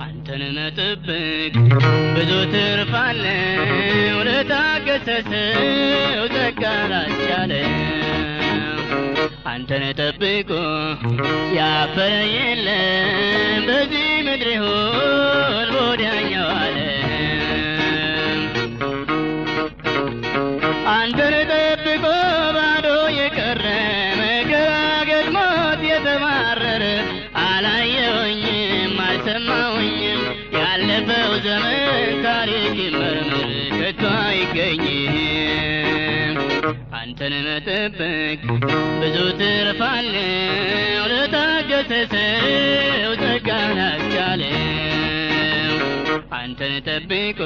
አንተን መጠበቅ ብዙ ትርፍ አለው ለታገሰ ሰው ጸጋ ላስቻለው አንተን ጠብቆ ያፈረ የለም በዚህ ምድር ይሁን በወዲያኛው ዓለም አንተን ጠብቆ ባዶ የቀረ መከራ ገጥሞት የተማረረ አላየሁኝም አልሰማሁኝም ያለፈው ዘመን ታሪክ ይመርምር ከቶ አይገኝም አንተን መጠበቅ ብዙ ትርፍ አለው ለታገሰ ሰው ጸጋ ላስቻለው አንተን ጠብቆ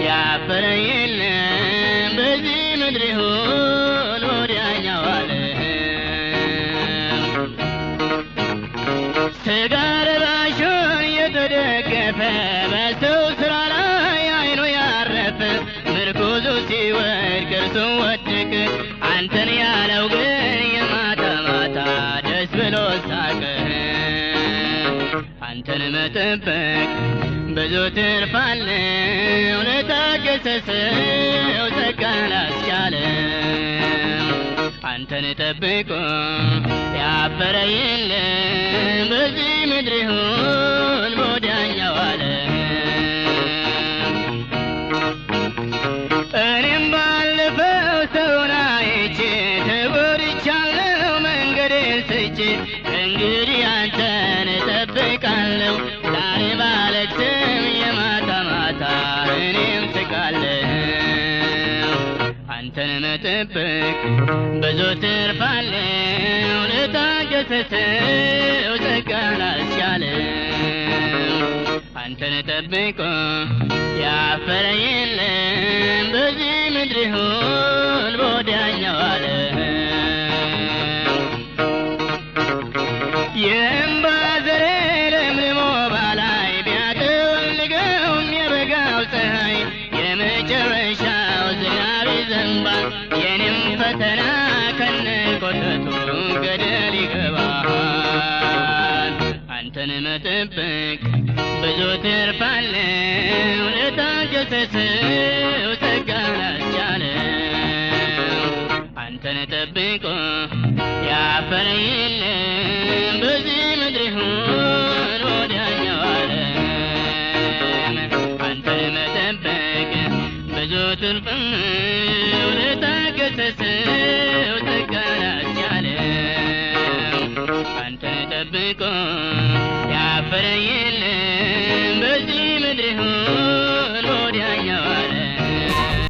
ያፈረ የለም በዚህ ምድር ይሁን ወዲያኛው ዓለም ሥጋ ለባሹን የተደገፈ በሰው ሥራ ላይ አይኑ ያረፈ ምርኩዙ ሲወድቅ እርሱ ወደቀ አንተን ያለው ግን የማታ ማታ ደስ ብሎ ሳቀ አንተን መጠበቅ ብዙ ትርፍ አለው ለታገሰ ሰው ጸጋ ላስቻለው አንተን ጠብቆ ያፈረ የለም በዚህ ምድር ይሁን በወዲያኛው ዓለም እኔም ባለፈው ሰውን አይቼ ተጎድቻለሁ መንገዴን ስቼ እንግዲህ አንተን እጠብቃለሁ ዛሬ ባለቅስም የማታ ማታ እኔም ስቃለሁ አንተን መጠበቅ ብዙ ትርፍ አለው ለታገሰ ሰው ጸጋ ላስቻለው አንተን ጠብቆ ያፈረ የለም በዚህ ምድር ይሁን በወዲያኛው ዓለም የእምባ ዘሬ ለምልሞ ባላይ ቢያጠወልገውም የበጋው ፀሐይ የመጨረሻው ዝናብ ይዘንባል የኔም ፈተና ከነቆጠቱ ገደል ይገባል አንተን መጠበቅ ብዙ ትርፍ አለው ለታገሰ ሰው ጸጋ ላስቻለው አንተን ጠብቆ ያፈረ የለም በዚህ ምድር ይሁን ወዲያኛው ዓለም አንተን መጠበቅ ብዙ ትርፍ ነው ለታገሰ ሰው ጸጋ ላስቻለው አንተን ጠብቆ ያፈረ የለም በዚህ ምድር ይሁን ወዲያኛው